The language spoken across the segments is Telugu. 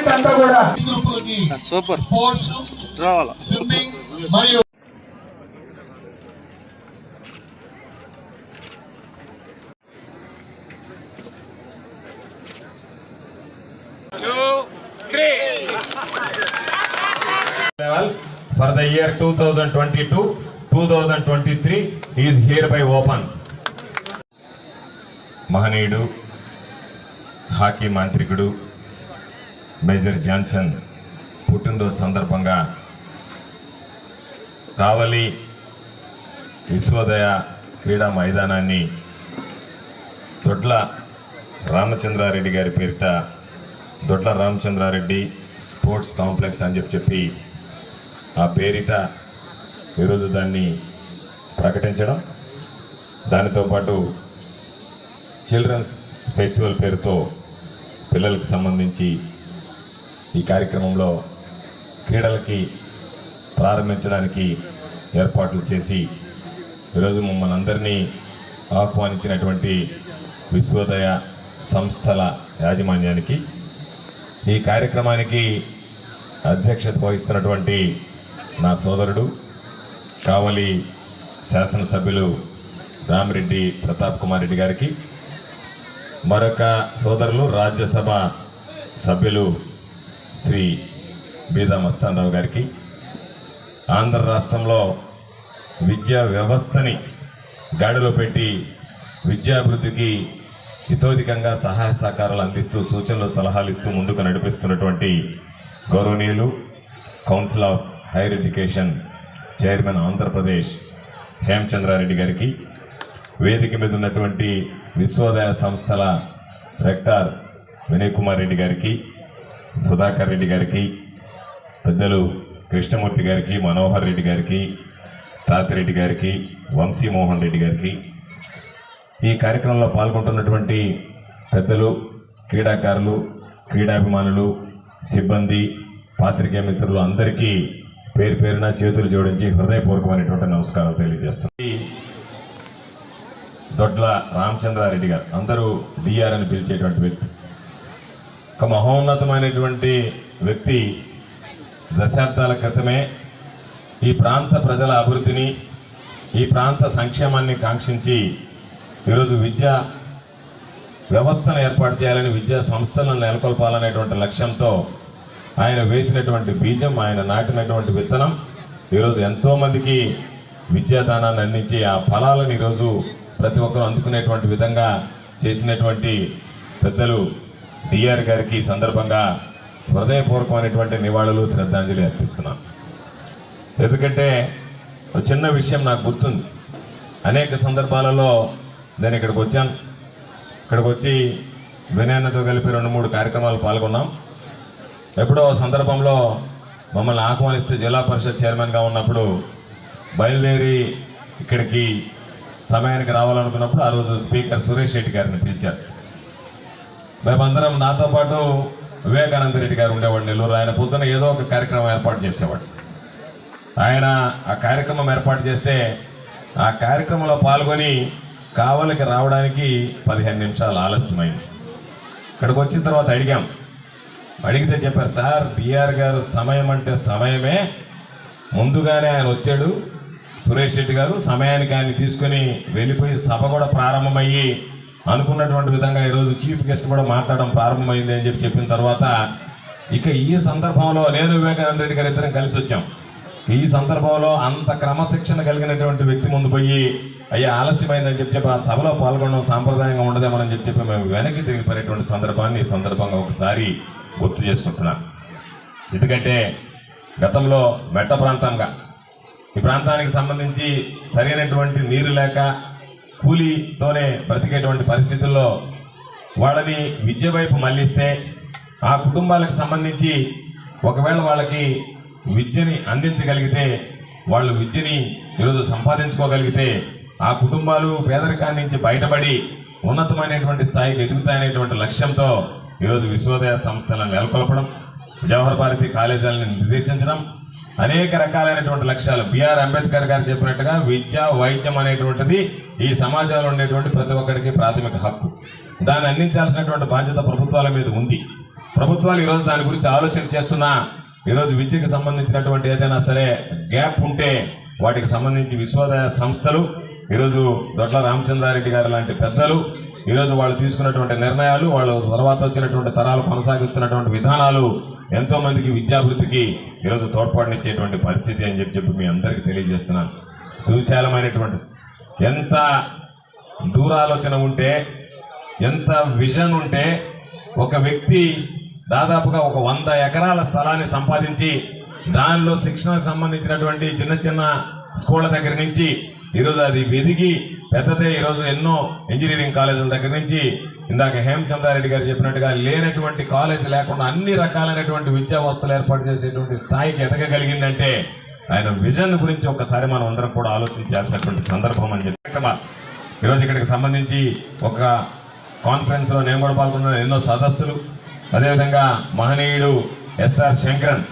టాలెంట్ అంతా కూడా స్పోర్ట్స్, స్విమ్మింగ్ మరియు for the year 2022-2023 is hereby open. మహనీయుడు హాకీ మాంత్రికుడు మేజర్ జాన్సన్ పుట్టినరోజు సందర్భంగా కావలి విశ్వోదయ క్రీడా మైదానాన్ని దొడ్ల రామచంద్రారెడ్డి గారి పేరిట దొడ్ల రామచంద్రారెడ్డి స్పోర్ట్స్ కాంప్లెక్స్ అని చెప్పి ఆ పేరిట ఈరోజు దాన్ని ప్రకటించడం, దానితో పాటు చిల్డ్రన్స్ ఫెస్టివల్ పేరుతో పిల్లలకు సంబంధించి ఈ కార్యక్రమంలో క్రీడలకి ప్రారంభించడానికి ఏర్పాట్లు చేసి ఈరోజు మమ్మల్ని అందరినీ ఆహ్వానించినటువంటి విశ్వోదయ సంస్థల యాజమాన్యానికి, ఈ కార్యక్రమానికి అధ్యక్షత వహిస్తున్నటువంటి నా సోదరుడు కావలి శాసనసభ్యులు రామిరెడ్డి ప్రతాప్ కుమార్ రెడ్డి గారికి, మరొక సోదరులు రాజ్యసభ సభ్యులు శ్రీ బీదా మస్తాన్ రావు గారికి, ఆంధ్ర రాష్ట్రంలో విద్యా వ్యవస్థని గాడిలో పెట్టి విద్యాభివృద్ధికి హితోధికంగా సహాయ సహకారాలు అందిస్తూ సూచనలు సలహాలు ఇస్తూ ముందుకు నడిపిస్తున్నటువంటి గౌరవనీయులు council of higher education chairman Andhra Pradesh Hemachandra Reddy గారికి, వేదిక మీద ఉన్నటువంటి విశ్వోదయ సంస్థల రెక్టర్ వినయ్ కుమార్ రెడ్డి గారికి, సుధాకర్ రెడ్డి గారికి, పెద్దలు కృష్ణమూర్తి గారికి, మనోహర్ రెడ్డి గారికి, తాతిరెడ్డి గారికి, వంశీమోహన్ రెడ్డి గారికి, ఈ కార్యక్రమంలో పాల్గొంటున్నటువంటి పెద్దలు, క్రీడాకారులు, క్రీడాభిమానులు, సిబ్బంది, పాత్రికేయ మిత్రులు అందరికీ పేరు పేరున చేతులు జోడించి హృదయపూర్వకమైనటువంటి నమస్కారాలు తెలియజేస్తున్నాను. దొడ్ల రామచంద్రారెడ్డి గారు, అందరూ డిఆర్ అని పిలిచేటువంటి వ్యక్తి, ఒక మహోన్నతమైనటువంటి వ్యక్తి. దశాబ్దాల క్రితమే ఈ ప్రాంత ప్రజల అభివృద్ధిని, ఈ ప్రాంత సంక్షేమాన్ని కాంక్షించి ఈరోజు విద్యా వ్యవస్థను ఏర్పాటు చేయాలని, విద్యా సంస్థలను నెలకొల్పాలనేటువంటి లక్ష్యంతో ఆయన వేసినటువంటి బీజం, ఆయన నాటినటువంటి విత్తనం ఈరోజు ఎంతోమందికి విద్యాదానాన్ని అందించి ఆ ఫలాలను ఈరోజు ప్రతి ఒక్కరూ అందుకునేటువంటి విధంగా చేసినటువంటి పెద్దలు డిఆర్ గారికి సందర్భంగా హృదయపూర్వకమైనటువంటి నివాళులు, శ్రద్ధాంజలి అర్పిస్తున్నాను. ఎందుకంటే ఒక చిన్న విషయం నాకు గుర్తుంది. అనేక సందర్భాలలో నేను ఇక్కడికి వచ్చాను. ఇక్కడికి వచ్చి వినయన్నతో కలిపి 2-3 కార్యక్రమాలు పాల్గొన్నాం. ఎప్పుడో సందర్భంలో మమ్మల్ని ఆహ్వానిస్తే జిల్లా పరిషత్ చైర్మన్గా ఉన్నప్పుడు బయలుదేరి ఇక్కడికి సమయానికి రావాలనుకున్నప్పుడు ఆ రోజు స్పీకర్ సురేష్ రెడ్డి గారిని పిలిచారు. మేమందరం, నాతో పాటు వివేకానంద రెడ్డి గారు ఉండేవాడు నెల్లూరు. ఆయన పొద్దున ఏదో ఒక కార్యక్రమం ఏర్పాటు చేసేవాడు. ఆయన ఆ కార్యక్రమం ఏర్పాటు చేస్తే ఆ కార్యక్రమంలో పాల్గొని కావలికి రావడానికి 15 నిమిషాలు ఆలస్యమైంది. ఇక్కడికి వచ్చిన తర్వాత అడిగితే చెప్పారు, సార్ బిఆర్ గారు సమయం అంటే సమయమే, ముందుగానే ఆయన వచ్చాడు సురేష్ రెడ్డి గారు, సమయానికి ఆయన తీసుకుని వెళ్ళిపోయి సభ కూడా ప్రారంభమయ్యి అనుకున్నటువంటి విధంగా ఈరోజు చీఫ్ గెస్ట్ కూడా మాట్లాడడం ప్రారంభమైంది అని చెప్పిన తర్వాత ఇక ఈ సందర్భంలో నేను వివేకానంద రెడ్డి గారు ఇద్దరం కలిసి వచ్చాం. ఈ సందర్భంలో అంత క్రమశిక్షణ కలిగినటువంటి వ్యక్తి ముందు పోయి అయ్యా ఆలస్యమైందని చెప్పి ఆ సభలో పాల్గొనడం సాంప్రదాయంగా ఉండదేమని చెప్పి మేము వెనక్కి తిరిగిపోయినటువంటి సందర్భాన్ని ఈ సందర్భంగా ఒకసారి గుర్తు చేసుకుంటున్నాం. ఎందుకంటే గతంలో మెట్ట ప్రాంతంగా ఈ ప్రాంతానికి సంబంధించి సరైనటువంటి నీరు లేక కూలీతోనే బ్రతికేటువంటి పరిస్థితుల్లో వాళ్ళని విద్య వైపు మళ్లిస్తే ఆ కుటుంబాలకు సంబంధించి ఒకవేళ వాళ్ళకి విద్యని అందించగలిగితే, వాళ్ళు విద్యని ఈరోజు సంపాదించుకోగలిగితే ఆ కుటుంబాలు పేదరికాన్ని నుంచి బయటపడి ఉన్నతమైనటువంటి స్థాయికి ఎదుగుతాయనేటువంటి లక్ష్యంతో ఈరోజు విశ్వోదయ సంస్థలను నెలకొల్పడం, జవహర్ భారతి కాలేజీలను నిర్దేశించడం, అనేక రకాలైనటువంటి లక్ష్యాలు. బిఆర్ అంబేద్కర్ గారు చెప్పినట్టుగా విద్య, వైద్యం అనేటువంటిది ఈ సమాజంలో ఉండేటువంటి ప్రతి ఒక్కరికి ప్రాథమిక హక్కు. దాన్ని అందించాల్సినటువంటి బాధ్యత ప్రభుత్వాల మీద ఉంది. ప్రభుత్వాలు ఈరోజు దాని గురించి ఆలోచన చేస్తున్నా ఈరోజు విద్యకు సంబంధించినటువంటి ఏదైనా సరే గ్యాప్ ఉంటే వాటికి సంబంధించి విశ్వోదయ సంస్థలు ఈరోజు దొడ్ల రామచంద్రారెడ్డి గారు లాంటి పెద్దలు ఈరోజు వాళ్ళు తీసుకున్నటువంటి నిర్ణయాలు, వాళ్ళు తర్వాత వచ్చినటువంటి తరాలు కొనసాగిస్తున్నటువంటి విధానాలు ఎంతో మందికి విద్యాభివృద్ధికి ఈరోజు తోడ్పాటునిచ్చేటువంటి పరిస్థితి అని చెప్పి మీ అందరికీ తెలియజేస్తున్నాను. సువిశాలమైనటువంటి ఎంత దూరాలోచన ఉంటే, ఎంత విజన్ ఉంటే, ఒక వ్యక్తి దాదాపుగా ఒక 100 ఎకరాల స్థలాన్ని సంపాదించి దానిలో శిక్షణకు సంబంధించినటువంటి చిన్న చిన్న స్కూళ్ళ దగ్గర నుంచి ఈరోజు అది వెదిగి పెద్దదే ఈరోజు ఎన్నో ఇంజనీరింగ్ కాలేజీల దగ్గర నుంచి ఇందాక హేమచంద్రారెడ్డి గారు చెప్పినట్టుగా లేనటువంటి కాలేజీ లేకుండా అన్ని రకాలైనటువంటి విద్యా వస్తువులు ఏర్పాటు చేసేటువంటి స్థాయికి ఎదగగలిగిందంటే ఆయన విజన్ గురించి ఒకసారి మనం అందరం కూడా ఆలోచించాల్సినటువంటి సందర్భం అని చెప్పి ఈరోజు ఇక్కడికి సంబంధించి ఒక కాన్ఫరెన్స్లో నేను కూడా పాల్గొన్న ఎన్నో సదస్సులు, అదేవిధంగా మహనీయుడు ఎస్ఆర్ శంకరన్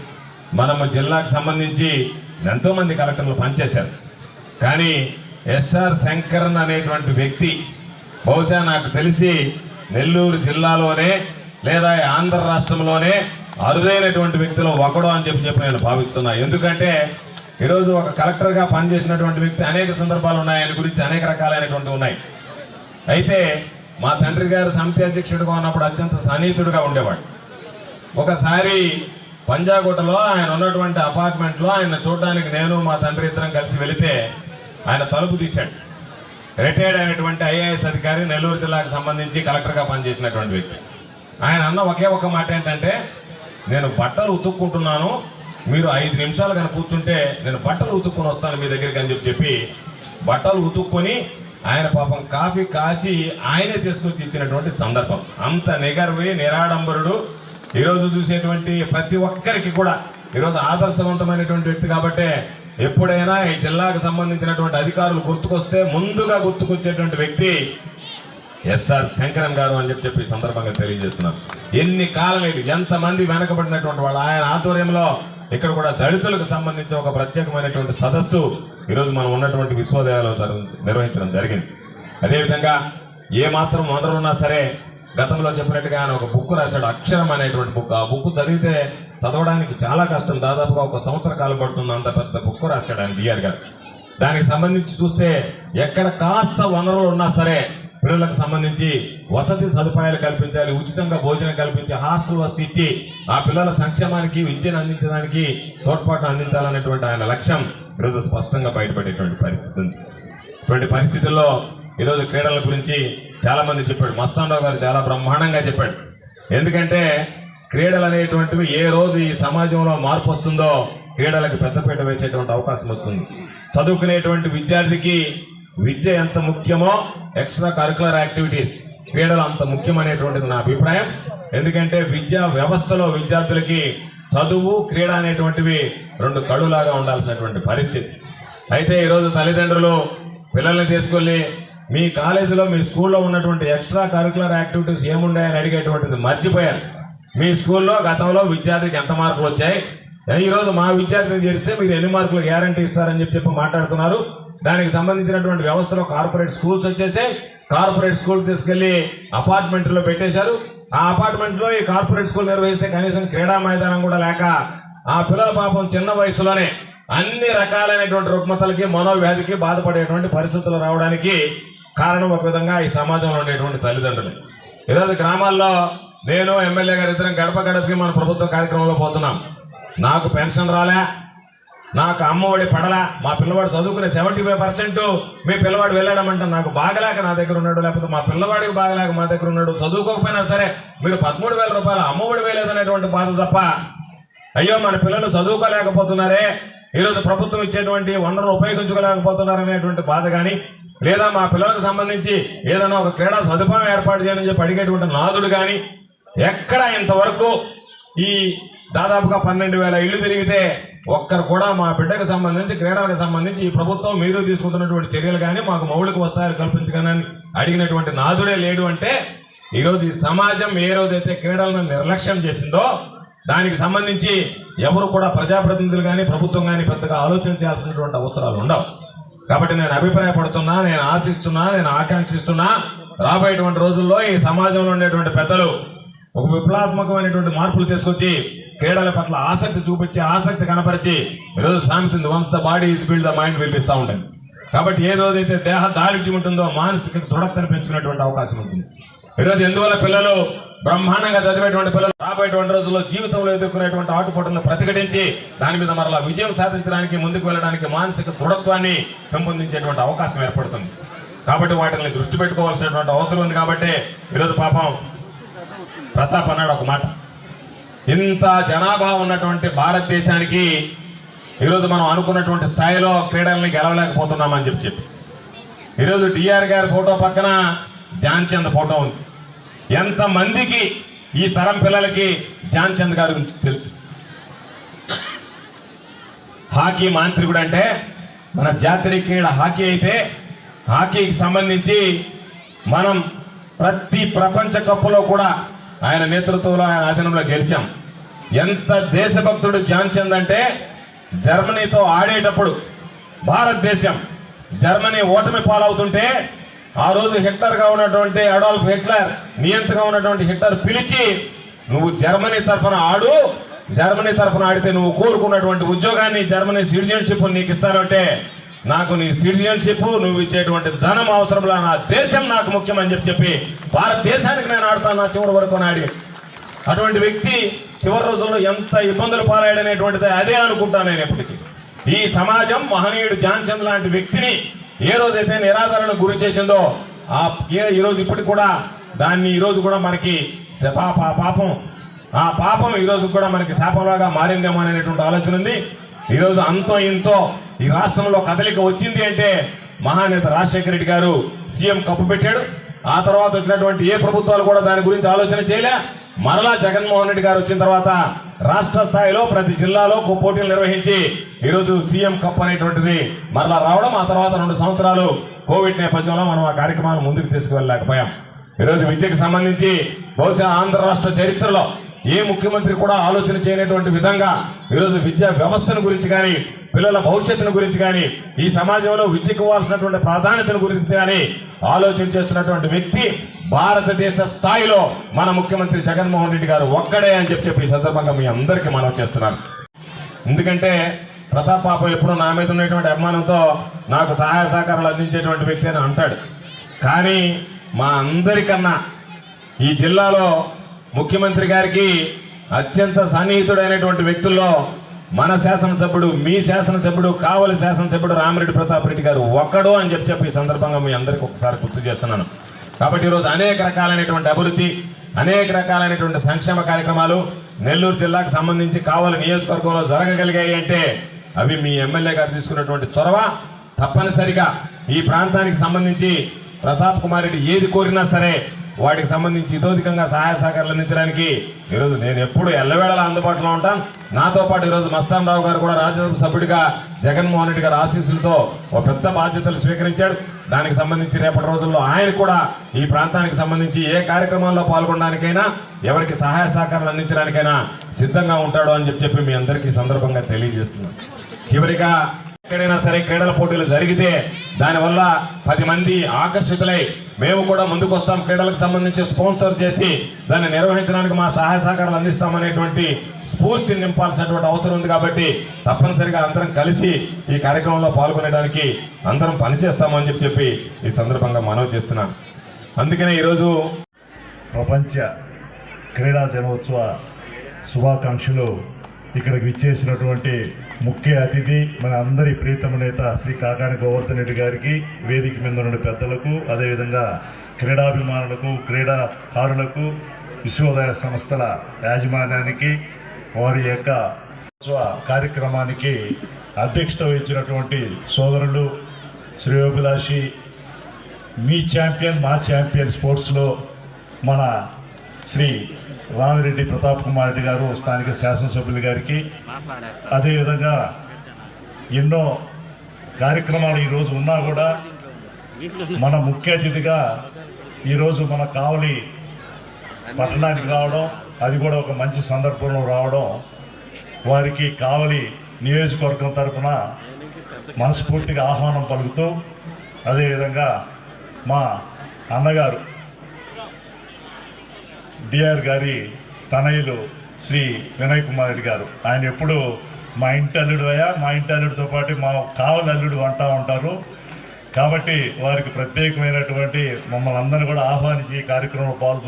మనము జిల్లాకు సంబంధించి ఎంతోమంది కలెక్టర్లు పనిచేశారు. కానీ ఎస్ఆర్ శంకరన్ అనేటువంటి వ్యక్తి బహుశా నాకు తెలిసి నెల్లూరు జిల్లాలోనే లేదా ఆంధ్ర రాష్ట్రంలోనే అరుదైనటువంటి వ్యక్తిలో ఒకడు అని చెప్పి నేను భావిస్తున్నా. ఎందుకంటే ఈరోజు ఒక కలెక్టర్గా పనిచేసినటువంటి వ్యక్తి అనేక సందర్భాలు ఉన్నాయి, ఆయన గురించి అనేక రకాలైనటువంటి ఉన్నాయి. అయితే మా తండ్రి గారు సమితి అధ్యక్షుడిగా ఉన్నప్పుడు అత్యంత సన్నిహితుడిగా ఉండేవాడు. ఒకసారి పంజాగుట్టలో ఆయన ఉన్నటువంటి అపార్ట్మెంట్లో ఆయన చూడడానికి నేను మా తండ్రి ఇద్దరం కలిసి వెళితే ఆయన తలుపు తీశాడు. రిటైర్డ్ అయినటువంటి ఐఏఎస్ అధికారి, నెల్లూరు జిల్లాకు సంబంధించి కలెక్టర్గా పనిచేసినటువంటి వ్యక్తి. ఆయన అన్న ఒకే ఒక మాట ఏంటంటే, నేను బట్టలు ఉతుక్కుంటున్నాను, మీరు 5 నిమిషాలు కనుక కూర్చుంటే నేను బట్టలు ఉతుక్కుని వస్తాను మీ దగ్గరికి అని చెప్పి బట్టలు ఉతుక్కొని ఆయన పాపం కాఫీ కాచి ఆయనే తీసుకొచ్చి ఇచ్చినటువంటి సందర్భం. అంత నిగర్వి నిరాడంబరుడు. ఈరోజు చూసేటువంటి ప్రతి ఒక్కరికి కూడా ఈరోజు ఆదర్శవంతమైనటువంటి వ్యక్తి. కాబట్టి ఎప్పుడైనా ఈ జిల్లాకు సంబంధించినటువంటి అధికారులు గుర్తుకొస్తే ముందుగా గుర్తుకొచ్చేటువంటి వ్యక్తి ఎస్ఆర్ శంకరన్ గారు అని చెప్పి సందర్భంగా తెలియజేస్తున్నాం. ఎన్ని కాలలేదు, ఎంతమంది వెనకబడినటువంటి వాళ్ళు ఆయన ఆధ్వర్యంలో ఇక్కడ కూడా దళితులకు సంబంధించి ఒక ప్రత్యేకమైనటువంటి సదస్సు ఈరోజు మనం ఉన్నటువంటి విశ్వవిద్యాలయంలో నిర్వహించడం జరిగింది. అదేవిధంగా ఏ మాత్రం వనరున్నా సరే గతంలో చెప్పినట్టుగా ఆయన ఒక బుక్ రాశాడు, అక్షరం అనేటువంటి బుక్. ఆ బుక్ చదవడానికి చాలా కష్టం, దాదాపుగా 1 సంవత్సర కాలం పడుతుంది. అంత పెద్ద బుక్ రాశాడు ఆయన బిఆర్ గారు. దానికి సంబంధించి చూస్తే ఎక్కడ కాస్త వనరులు ఉన్నా సరే పిల్లలకు సంబంధించి వసతి సదుపాయాలు కల్పించాలి, ఉచితంగా భోజనం కల్పించి హాస్టల్ వసతి ఇచ్చి ఆ పిల్లల సంక్షేమానికి విద్యను అందించడానికి తోడ్పాటు అందించాలనేటువంటి ఆయన లక్ష్యం ఈరోజు స్పష్టంగా బయటపడేటువంటి పరిస్థితి ఉంది. ఇటువంటి పరిస్థితుల్లో ఈరోజు క్రీడల గురించి చాలా మంది చెప్పాడు. మస్తానరావు గారు చాలా బ్రహ్మాండంగా చెప్పాడు. ఎందుకంటే క్రీడలు అనేటువంటివి ఏ రోజు ఈ సమాజంలో మార్పు వస్తుందో క్రీడలకు పెద్దపీట వేసేటువంటి అవకాశం వస్తుంది. చదువుకునేటువంటి విద్యార్థికి విద్య ఎంత ముఖ్యమో ఎక్స్ట్రా కరికులర్ యాక్టివిటీస్ క్రీడలు అంత ముఖ్యమనేటువంటిది నా అభిప్రాయం. ఎందుకంటే విద్యా వ్యవస్థలో విద్యార్థులకి చదువు క్రీడ అనేటువంటివి 2 కళ్ళులాగా ఉండాల్సినటువంటి పరిస్థితి. అయితే ఈరోజు తల్లిదండ్రులు పిల్లల్ని తీసుకెళ్ళి మీ కాలేజీలో మీ స్కూల్లో ఉన్నటువంటి ఎక్స్ట్రా కరికులర్ యాక్టివిటీస్ ఏముండాయని అడిగేటువంటిది మర్చిపోయారు. మీ స్కూల్లో గతంలో విద్యార్థికి ఎంత మార్కులు వచ్చాయి, ఈరోజు మా విద్యార్థిని చేస్తే మీరు ఎన్ని మార్కులు గ్యారంటీ ఇస్తారని చెప్పి మాట్లాడుతున్నారు. దానికి సంబంధించినటువంటి వ్యవస్థలో కార్పొరేట్ స్కూల్స్ వచ్చేసాయి. కార్పొరేట్ స్కూల్ తీసుకెళ్లి అపార్ట్మెంట్లో పెట్టేశారు. ఆ అపార్ట్మెంట్లో ఈ కార్పొరేట్ స్కూల్ నిర్వహిస్తే కనీసం క్రీడా మైదానం కూడా లేక ఆ పిల్లల పాపం చిన్న వయసులోనే అన్ని రకాలైనటువంటి రుగ్మతలకి మనోవ్యాధికి బాధపడేటువంటి పరిస్థితులు రావడానికి కారణం ఒక విధంగా ఈ సమాజంలో ఉండేటువంటి తల్లిదండ్రులు. ఈరోజు గ్రామాల్లో నేను ఎమ్మెల్యే గారు ఇద్దరం గడప గడపకి మన ప్రభుత్వ కార్యక్రమంలో పోతున్నాం. నాకు పెన్షన్ రాలే, నాకు అమ్మఒడి పడలా, మా పిల్లవాడు చదువుకునే 75% మీ పిల్లవాడు వెళ్ళడం అంటే నాకు బాగలేక నా దగ్గర ఉన్నాడు, లేకపోతే మా పిల్లవాడికి బాగలేక మా దగ్గర ఉన్నాడు, చదువుకోకపోయినా సరే మీరు 13,000 రూపాయలు అమ్మఒడి వేయలేదనేటువంటి బాధ తప్ప అయ్యో మన పిల్లలు చదువుకోలేకపోతున్నారే, ఈరోజు ప్రభుత్వం ఇచ్చేటువంటి వనరులు ఉపయోగించుకోలేకపోతున్నారనేటువంటి బాధ కానీ, లేదా మా పిల్లలకు సంబంధించి ఏదైనా ఒక క్రీడా సదుపాయం ఏర్పాటు చేయని చెప్పి అడిగేటువంటి నాదుడు కానీ ఎక్కడ ఇంతవరకు ఈ దాదాపుగా 12,000 ఇళ్లు తిరిగితే ఒక్కరు కూడా మా బిడ్డకు సంబంధించి క్రీడలకు సంబంధించి ఈ ప్రభుత్వం మీరు తీసుకుంటున్నటువంటి చర్యలు కానీ మాకు మౌలిక వసతులు కల్పించగానని అడిగినటువంటి నాదుడే లేడు. అంటే ఈరోజు ఈ సమాజం ఏ రోజైతే క్రీడలను నిర్లక్ష్యం చేసిందో దానికి సంబంధించి ఎవరు కూడా ప్రజాప్రతినిధులు కానీ ప్రభుత్వం కానీ పెద్దగా ఆలోచన చేయాల్సినటువంటి అవసరాలు ఉండవు. కాబట్టి నేను అభిప్రాయపడుతున్నా, నేను ఆశిస్తున్నా, నేను ఆకాంక్షిస్తున్నా రాబోయేటువంటి రోజుల్లో ఈ సమాజంలో ఉండేటువంటి పెద్దలు ఒక విప్లవాత్మకమైనటువంటి మార్పులు తీసుకొచ్చి క్రీడల పట్ల ఆసక్తి చూపించి ఆసక్తి కనపరిచి ఈరోజు సామెత once the body is build the mind వినిపిస్తూ ఉంటుంది. కాబట్టి ఏ రోజైతే దేహ దారిద్ర్యం ఉంటుందో మానసిక దృఢతను పెంచుకునేటువంటి అవకాశం ఉంటుంది. ఈరోజు ఎందువల్ల పిల్లలు బ్రహ్మాండంగా చదివేటువంటి పిల్లలు రాబోయేటువంటి రోజుల్లో జీవితంలో ఎదుర్కొనేటువంటి ఆటుపోటులను ప్రతిఘటించి దాని మీద మరలా విజయం సాధించడానికి ముందుకు వెళ్ళడానికి మానసిక దృఢత్వాన్ని పెంపొందించేటువంటి అవకాశం ఏర్పడుతుంది. కాబట్టి వాటిని దృష్టి పెట్టుకోవాల్సినటువంటి అవసరం ఉంది. కాబట్టి ఈరోజు పాపం ప్రతాప్ అన్నాడు ఒక మాట, ఇంత జనాభా ఉన్నటువంటి భారతదేశానికి ఈరోజు మనం అనుకున్నటువంటి స్థాయిలో క్రీడల్ని గెలవలేకపోతున్నామని చెప్పి ఈరోజు డిఆర్ గారి ఫోటో పక్కన ధ్యాన్ చంద్ ఫోటో ఉంది. ఎంతమందికి ఈ తరం పిల్లలకి ధ్యాన్ చంద్ గారి గురించి తెలుసు? హాకీ మాంత్రికుడు అంటే మన జాతీయ క్రీడ హాకీ అయితే హాకీకి సంబంధించి మనం ప్రతి ప్రపంచ కప్పులో కూడా ఆయన నేతృత్వంలో ఆయన ఆధీనంలో గెలిచాం. ఎంత దేశభక్తుడు ధ్యాన్ చంద్ అంటే జర్మనీతో ఆడేటప్పుడు భారతదేశం జర్మనీ ఓటమి పాలవుతుంటే ఆ రోజు హిట్లర్గా ఉన్నటువంటి అడాల్ఫ్ హిట్లర్ నియంతగా ఉన్నటువంటి హిట్లర్ పిలిచి నువ్వు జర్మనీ తరఫున ఆడు, జర్మనీ తరఫున ఆడితే నువ్వు కోరుకున్నటువంటి ఉద్యోగాన్ని జర్మనీ సిటిజన్షిప్ నీకు ఇస్తానంటే నాకు నీ సిటిజన్షిప్ నువ్వు ఇచ్చేటువంటి ధనం అవసరంలా నా దేశం నాకు ముఖ్యమని చెప్పి భారతదేశానికి నేను ఆడుతాను నా చివరి వరకు ఆడి అటువంటి వ్యక్తి చివరి రోజుల్లో ఎంత ఇబ్బందులు పారాయడనేటువంటిది అదే అనుకుంటాను నేను ఎప్పటికీ. ఈ సమాజం మహనీయుడు ధ్యాన్ చంద్ లాంటి వ్యక్తిని ఏ రోజైతే నిరాదరణకు గురి చేసిందో ఈరోజు ఇప్పటికి కూడా దాన్ని ఈరోజు కూడా మనకి పాపం ఈరోజు కూడా మనకి శాపంలాగా మారిందేమో అనేటువంటి ఆలోచన ఉంది. ఈరోజు అంతో ఇంతో ఈ రాష్ట్రంలో కదలిక వచ్చింది అంటే మహానేత రాజశేఖర రెడ్డి గారు సీఎం కప్పు పెట్టాడు. ఆ తర్వాత వచ్చినటువంటి ఏ ప్రభుత్వాలు కూడా దాని గురించి ఆలోచన చేయలే. మరలా జగన్మోహన్ రెడ్డి గారు వచ్చిన తర్వాత రాష్ట్ర స్థాయిలో ప్రతి జిల్లాలో పోటీలు నిర్వహించి ఈరోజు సీఎం కప్ అనేటువంటిది మరలా రావడం, ఆ తర్వాత 2 సంవత్సరాలు కోవిడ్ నేపథ్యంలో మనం ఆ కార్యక్రమాన్ని ముందుకు తీసుకువెళ్ళలేకపోయాం. ఈరోజు విద్యకు సంబంధించి బహుశా ఆంధ్ర రాష్ట్ర చరిత్రలో ఏ ముఖ్యమంత్రి కూడా ఆలోచన చేయనటువంటి విధంగా ఈరోజు విద్యా వ్యవస్థను గురించి కానీ పిల్లల భవిష్యత్తును గురించి కానీ ఈ సమాజంలో విద్యకు ఇవ్వాల్సినటువంటి ప్రాధాన్యతను గురించి కానీ ఆలోచన చేస్తున్నటువంటి వ్యక్తి భారతదేశ స్థాయిలో మన ముఖ్యమంత్రి జగన్మోహన్ రెడ్డి గారు ఒక్కడే అని చెప్పి ఈ సందర్భంగా మీ అందరికీ మనవి చేస్తున్నాను. ఎందుకంటే ప్రతాప్ పాప ఎప్పుడు నా మీద ఉన్నటువంటి అభిమానంతో నాకు సహాయ సహకారాలు అందించేటువంటి వ్యక్తి అని అంటాడు. కానీ మా అందరికన్నా ఈ జిల్లాలో ముఖ్యమంత్రి గారికి అత్యంత సన్నిహితుడైనటువంటి వ్యక్తుల్లో మన శాసనసభ్యుడు, మీ శాసనసభ్యుడు, కావలి శాసనసభ్యుడు రామిరెడ్డి ప్రతాప్ రెడ్డి గారు ఒక్కడు అని చెప్పి ఈ సందర్భంగా మీ అందరికీ ఒకసారి గుర్తు చేస్తున్నాను. కాబట్టి ఈరోజు అనేక రకాలైనటువంటి అభివృద్ధి, అనేక రకాలైనటువంటి సంక్షేమ కార్యక్రమాలు నెల్లూరు జిల్లాకు సంబంధించి కావలి నియోజకవర్గంలో జరగగలిగాయి అంటే అవి మీ ఎమ్మెల్యే గారు తీసుకున్నటువంటి చొరవ. తప్పనిసరిగా ఈ ప్రాంతానికి సంబంధించి ప్రతాప్ కుమార్ రెడ్డి ఏది కోరినా సరే వాటికి సంబంధించి ఇతోధికంగా సహాయ సహకారాలు అందించడానికి ఈరోజు నేను ఎప్పుడు ఎల్లవేళలా అందుబాటులో ఉంటాను. నాతో పాటు ఈరోజు మస్తాన్ రావు గారు కూడా రాజ్యసభ సభ్యుడిగా జగన్మోహన్ రెడ్డి గారి ఆశీస్సులతో ఒక పెద్ద బాధ్యతలు స్వీకరించాడు. దానికి సంబంధించి రేపటి రోజుల్లో ఆయన కూడా ఈ ప్రాంతానికి సంబంధించి ఏ కార్యక్రమాల్లో పాల్గొనడానికైనా ఎవరికి సహాయ సహకారాలు అందించడానికైనా సిద్ధంగా ఉంటాడు అని చెప్పి మీ అందరికీ సందర్భంగా తెలియజేస్తున్నాను. చివరిగా ఎక్కడైనా సరే క్రీడల పోటీలు జరిగితే దానివల్ల 10 మంది ఆకర్షితులై మేము కూడా ముందుకు వస్తాం, క్రీడలకు సంబంధించి స్పాన్సర్ చేసి దాన్ని నిర్వహించడానికి మా సహాయ సహకారాలు అందిస్తామనేటువంటి స్ఫూర్తిని నింపాల్సినటువంటి అవసరం ఉంది. కాబట్టి తప్పనిసరిగా అందరం కలిసి ఈ కార్యక్రమంలో పాల్గొనడానికి అందరం పనిచేస్తామని చెప్పి ఈ సందర్భంగా మనవి చేస్తున్నాను. అందుకనే ఈరోజు ప్రపంచ క్రీడా దినోత్సవ శుభాకాంక్షలు. ఇక్కడికి విచ్చేసినటువంటి ముఖ్య అతిథి మన అందరి ప్రీతమ నేత శ్రీ కాకాని గోవర్ధన్ రెడ్డి గారికి, వేదిక మీద ఉన్న పెద్దలకు, అదేవిధంగా క్రీడాభిమానులకు, క్రీడాకారులకు, విశ్వోదయ సంస్థల యాజమాన్యానికి, వారి యొక్క కార్యక్రమానికి అధ్యక్షత వహించినటువంటి సోదరులు శ్రేయోభిలాషి, మీ ఛాంపియన్ మా ఛాంపియన్ స్పోర్ట్స్లో మన శ్రీ రామిరెడ్డి ప్రతాప్ కుమార్ రెడ్డి గారు, స్థానిక శాసనసభ్యులు గారికి, అదేవిధంగా ఎన్నో కార్యక్రమాలు ఈరోజు ఉన్నా కూడా మన ముఖ్య అతిథిగా ఈరోజు మన కావలి పట్టణానికి రావడం, అది కూడా ఒక మంచి సందర్భంలో రావడం, వారికి కావలి నియోజకవర్గం తరఫున మనస్ఫూర్తిగా ఆహ్వానం పలుకుతూ, అదేవిధంగా మా అన్నగారు డిఆర్ గారి తనయులు శ్రీ వినయ్ కుమార్ రెడ్డి గారు. ఆయన ఎప్పుడు మా ఇంటి అల్లుడు అయ్యా, మా ఇంటి అల్లుడితో పాటు మా కావలి అల్లుడు అంటూ ఉంటారు. కాబట్టి వారికి ప్రత్యేకమైనటువంటి మమ్మల్ని అందరూ కూడా ఆహ్వానించి ఈ కార్యక్రమంలో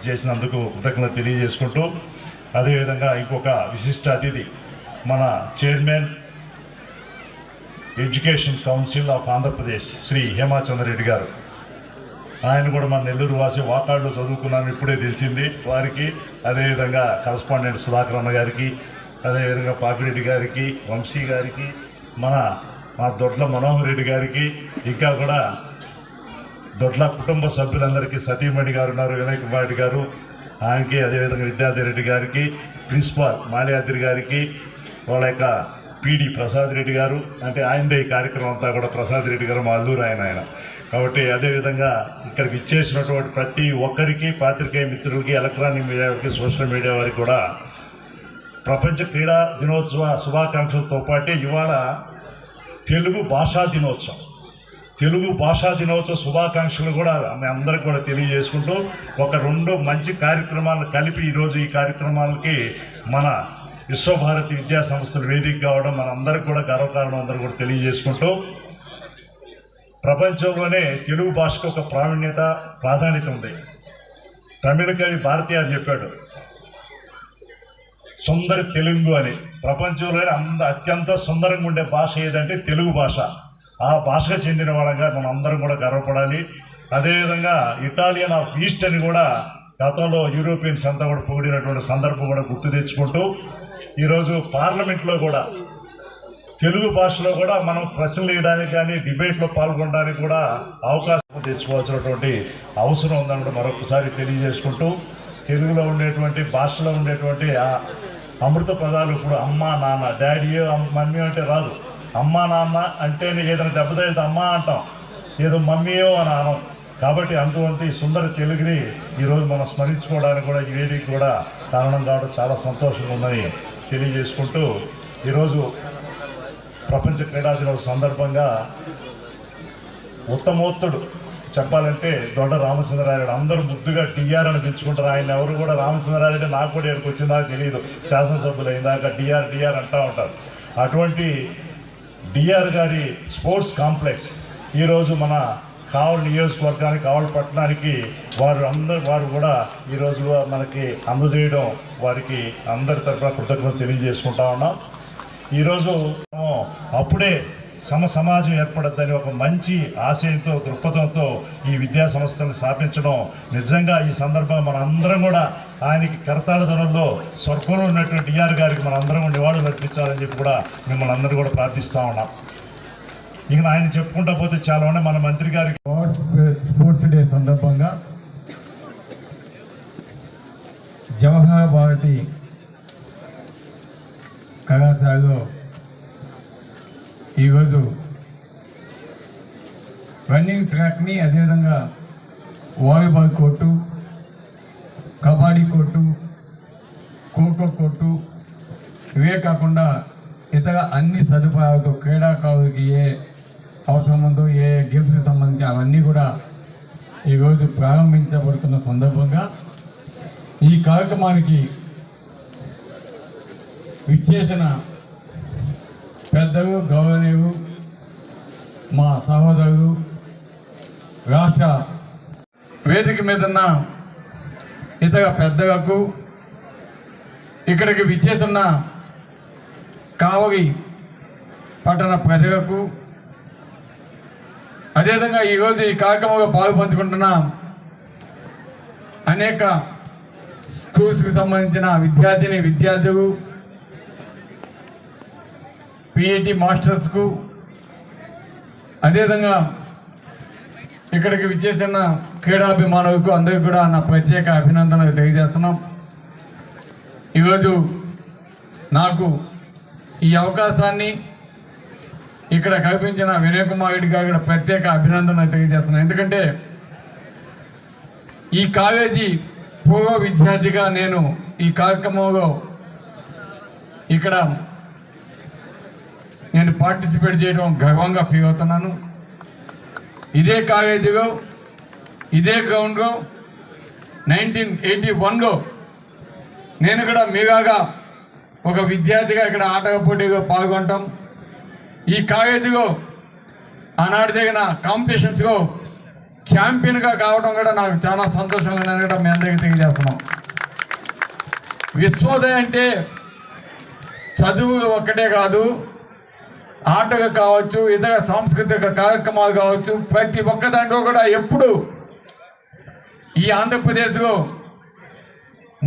చేసినందుకు కృతజ్ఞత తెలియజేసుకుంటూ, అదేవిధంగా ఇంకొక విశిష్ట అతిథి మన chairman education council of Andhra Pradesh Shri Hemachandra Reddy గారు. ఆయన కూడా మన నెల్లూరు వాసి వాకాడులో చదువుకున్నాను ఇప్పుడే తెలిసింది వారికి. అదేవిధంగా కరస్పాండెంట్ సుధాకర్ అన్న గారికి, అదేవిధంగా పాపిరెడ్డి గారికి, వంశీ గారికి, మా దొడ్ల మనోహర్ రెడ్డి గారికి, ఇంకా కూడా దొడ్ల కుటుంబ సభ్యులందరికీ సతీమణి గారు ఉన్నారు, వినయ్ కుమార్ రెడ్డి గారు, ఆయనకి, అదేవిధంగా విద్యార్థి రెడ్డి గారికి, ప్రిన్సిపాల్ మాల్యాద్రి గారికి, వాళ్ళ యొక్క పీడి ప్రసాద్ రెడ్డి గారు, అంటే ఆయనదే ఈ కార్యక్రమం అంతా కూడా. ప్రసాద్ రెడ్డి గారు మా అల్లూరు ఆయన. కాబట్టి అదేవిధంగా ఇక్కడికి ఇచ్చేసినటువంటి ప్రతి ఒక్కరికి, పాత్రికేయ మిత్రులకి, ఎలక్ట్రానిక్ మీడియా వారికి, సోషల్ మీడియా వారికి కూడా ప్రపంచ క్రీడా దినోత్సవ శుభాకాంక్షలతో పాటు ఇవాళ తెలుగు భాషా దినోత్సవం, తెలుగు భాషా దినోత్సవ శుభాకాంక్షలు కూడా మీ అందరికీ కూడా తెలియజేసుకుంటూ, ఒక 2 మంచి కార్యక్రమాలను కలిపి ఈరోజు ఈ కార్యక్రమాలకి మన విశ్వభారతి విద్యా సంస్థలు వేదిక కావడం మన అందరికి కూడా గర్వకారణం అందరూ కూడా తెలియజేసుకుంటూ, ప్రపంచంలోనే తెలుగు భాషకు ఒక ప్రాధాన్యత ఉంది. తమిళ కవి భారతీయారు చెప్పాడు, సుందర తెలుగు అని. ప్రపంచంలోనే అత్యంత సుందరంగా ఉండే భాష ఏదంటే తెలుగు భాష. ఆ భాషకు చెందిన వాళ్ళగా మనం అందరం కూడా గర్వపడాలి. అదేవిధంగా ఇటాలియన్ ఆఫ్ ఈస్ట్ అని కూడా గతంలో యూరోపియన్స్ అంతా కూడా పొగిడినటువంటి సందర్భం కూడా గుర్తు తెచ్చుకుంటూ, ఈరోజు పార్లమెంట్లో కూడా తెలుగు భాషలో కూడా మనం ప్రశ్నలు వేయడానికి కానీ డిబేట్లో పాల్గొనడానికి కూడా అవకాశం తెచ్చుకోవాల్సినటువంటి అవసరం ఉందని కూడా మరొకసారి తెలియజేసుకుంటూ, తెలుగులో ఉండేటువంటి భాషలో ఉండేటువంటి ఆ అమృత పదాలు ఇప్పుడు అమ్మ, నాన్న, డాడీ, మమ్మీ అంటే రాదు. అమ్మ, నాన్న అంటేనే ఏదైనా దెబ్బతగిలితే అమ్మ అంటాం, ఏదో మమ్మీయో అని అనం. కాబట్టి అటువంటి సుందర తెలుగుని ఈరోజు మనం స్మరించుకోవడానికి కూడా ఈ వేదిక కూడా కారణం కావడం చాలా సంతోషంగా ఉందని తెలియజేసుకుంటూ, ఈరోజు ప్రపంచ క్రీడా దినోత్సవం సందర్భంగా ఉత్తమోత్తుడు చెప్పాలంటే దొడ్డ రామచంద్రారెడ్డి. అందరూ ముద్దుగా టీఆర్ అని పిలుచుకుంటారు. ఆయన ఎవరు కూడా రామచంద్రారెడ్డి నాకు కూడా ఎక్కడికి వచ్చిందా తెలియదు, శాసనసభ్యులు అయిందాక డిఆర్ అంటూ ఉంటారు. అటువంటి డిఆర్ గారి స్పోర్ట్స్ కాంప్లెక్స్ ఈరోజు మన కావలి నియోజకవర్గానికి, కావలి పట్టణానికి వారు కూడా ఈరోజు మనకి అందజేయడం వారికి అందరి తరఫున కృతజ్ఞతలు తెలియజేసుకుంటా ఉన్నాం. ఈరోజు అప్పుడే సమాజం ఏర్పడద్దని ఒక మంచి ఆశయంతో, దృక్పథంతో ఈ విద్యా సంస్థలను స్థాపించడం నిజంగా ఈ సందర్భంగా మన అందరం కూడా ఆయనకి కరతాళ ధనంలో స్వర్గంలో ఉన్నటువంటి డిఆర్ గారికి మన అందరం నివాళులు అర్పించాలని చెప్పి కూడా మిమ్మల్ని అందరూ కూడా ప్రార్థిస్తూ ఉన్నాం. ఇక ఆయన చెప్పుకుంటా పోతే చాలా ఉన్నాయి. మన మంత్రి గారికి స్పోర్ట్స్ డే సందర్భంగా జవహర్ భారతి కళాశాలలో ఈరోజు రన్నింగ్ ట్రాక్ని, అదేవిధంగా volleyball court, kabaddi court, kho kho court, ఇవే కాకుండా ఇతర అన్ని సదుపాయాలతో క్రీడాకారులకి ఏ అవసరం ఉందో, ఏ గేమ్స్కి సంబంధించి అవన్నీ కూడా ఈరోజు ప్రారంభించబడుతున్న సందర్భంగా ఈ కార్యక్రమానికి విచ్చేసిన పెద్దలు, గౌరవనీయులు, మా సహోదరులు, రాష్ట్ర వేదిక మీదున్న ఇతర పెద్దలకు, ఇక్కడికి విచ్చేసిన కావలి పట్టణ ప్రజలకు, అదేవిధంగా ఈరోజు ఈ కార్యక్రమంలో పాల్పంచుకుంటున్న అనేక స్కూల్స్కి సంబంధించిన విద్యార్థులు, పిహెచ్డి మాస్టర్స్కు, అదేవిధంగా ఇక్కడికి విచ్చేసిన క్రీడాభిమానులకు అందరికీ కూడా నా ప్రత్యేక అభినందనలు తెలియజేస్తున్నాం. ఈరోజు నాకు ఈ అవకాశాన్ని ఇక్కడ కల్పించిన వినయ్ కుమార్ రెడ్డి గారికి ప్రత్యేక అభినందనలు తెలియజేస్తున్నాను. ఎందుకంటే ఈ కాలేజీ పూర్వ విద్యార్థిగా నేను ఈ కార్యక్రమంలో ఇక్కడ నేను పార్టిసిపేట్ చేయడం గర్వంగా ఫీల్ అవుతున్నాను. ఇదే కాలేజీలో, ఇదే గ్రౌండ్లో 1981లో నేను కూడా మీలాగా ఒక విద్యార్థిగా ఇక్కడ ఆట పోటీగా పాల్గొంటాం. ఈ కాలేజీలో ఆనాడు జరిగిన కాంపిటీషన్స్లో ఛాంపియన్గా కావడం కూడా నాకు చాలా సంతోషంగా ఉందని కూడా మీ అందరికీ తెలియజేస్తున్నాం. విశ్వోదయ అంటే చదువు ఒక్కటే కాదు, ఆటలు కావచ్చు, ఇతర సాంస్కృతిక కార్యక్రమాలు కావచ్చు, ప్రతి ఒక్క దాంట్లో కూడా ఎప్పుడు ఈ ఆంధ్రప్రదేశ్లో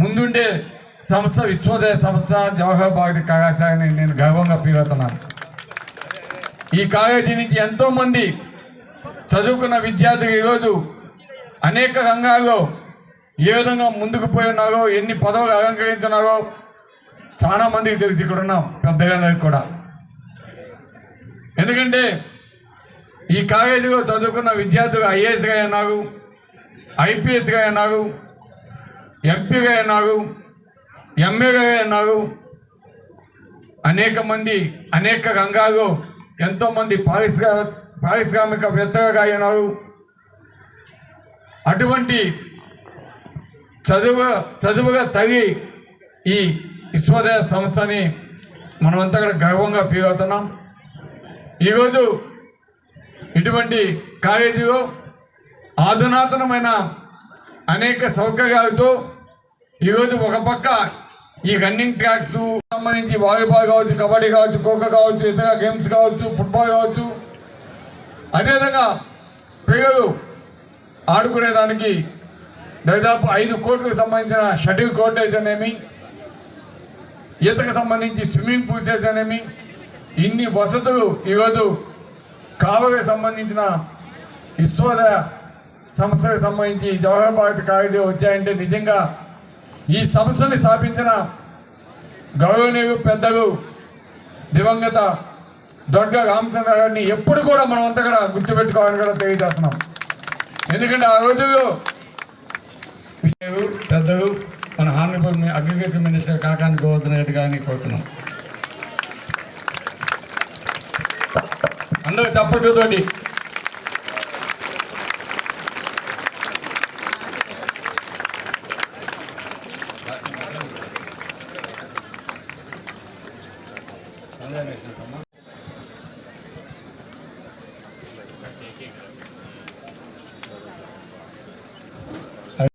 ముందుండే సంస్థ విశ్వోదయ సంస్థ జవహర్ భారతి కళాశాలని నేను గర్వంగా ఫీల్ అవుతున్నాను. ఈ కాలేజీ నుంచి ఎంతోమంది చదువుకున్న విద్యార్థులు ఈరోజు అనేక రంగాల్లో ఏ విధంగా ముందుకు పోయి ఉన్నారో, ఎన్ని పదవులు అలంకరించున్నారో చాలా మందికి తెలిసి ఇక్కడ ఉన్నాం పెద్దలందరికీ కూడా. ఎందుకంటే ఈ కాలేజీలో చదువుకున్న విద్యార్థులు ఐఏఎస్గా అయినారు, ఐపీఎస్గా అయినారు, ఎంపీగా అయినారు, ఎంఏగా అయినారు, అనేక మంది అనేక రంగాల్లో ఎంతోమంది పారిశ్రామికవేత్తగా అయినారు. అటువంటి చదువుగా తగి ఈ విశ్వోదయ సంస్థని మనమంతా కూడా గర్వంగా ఫీల్ అవుతున్నాం. ఈరోజు ఇటువంటి కాలేజీలో ఆధునాతనమైన అనేక సౌకర్యాలతో ఈరోజు ఒక పక్క ఈ రన్నింగ్ ట్రాక్స్ సంబంధించి వాలీబాల్ కావచ్చు, కబడ్డీ కావచ్చు, ఖోఖో కావచ్చు, ఇతర గేమ్స్ కావచ్చు, ఫుట్బాల్ కావచ్చు, అదేవిధంగా పిల్లలు ఆడుకునేదానికి దాదాపు 5 కోట్లకు సంబంధించిన షటిల్ కోర్ట్ అయితేనేమి, ఈతకు సంబంధించి స్విమ్మింగ్ పూల్స్ అయితేనేమి, ఇన్ని వసతులు ఈరోజు కాలువకి సంబంధించిన విశ్వోదయ సంస్థకు సంబంధించి జవహర్ భారతి కాలేజీ వచ్చాయంటే నిజంగా ఈ సంస్థని స్థాపించిన గౌరవనీయులు పెద్దలు దివంగత దొడ్డ రామచంద్ర గారిని ఎప్పుడు కూడా మనం అంతా కూడా గుర్తుపెట్టుకోవాలని కూడా తెలియజేస్తున్నాం. ఎందుకంటే ఆ రోజుల్లో పెద్దలు మన honourable agriculture minister Kakani Govardhan Reddy గారిని కోరుతున్నాం. అందరూ తప్పటితోటి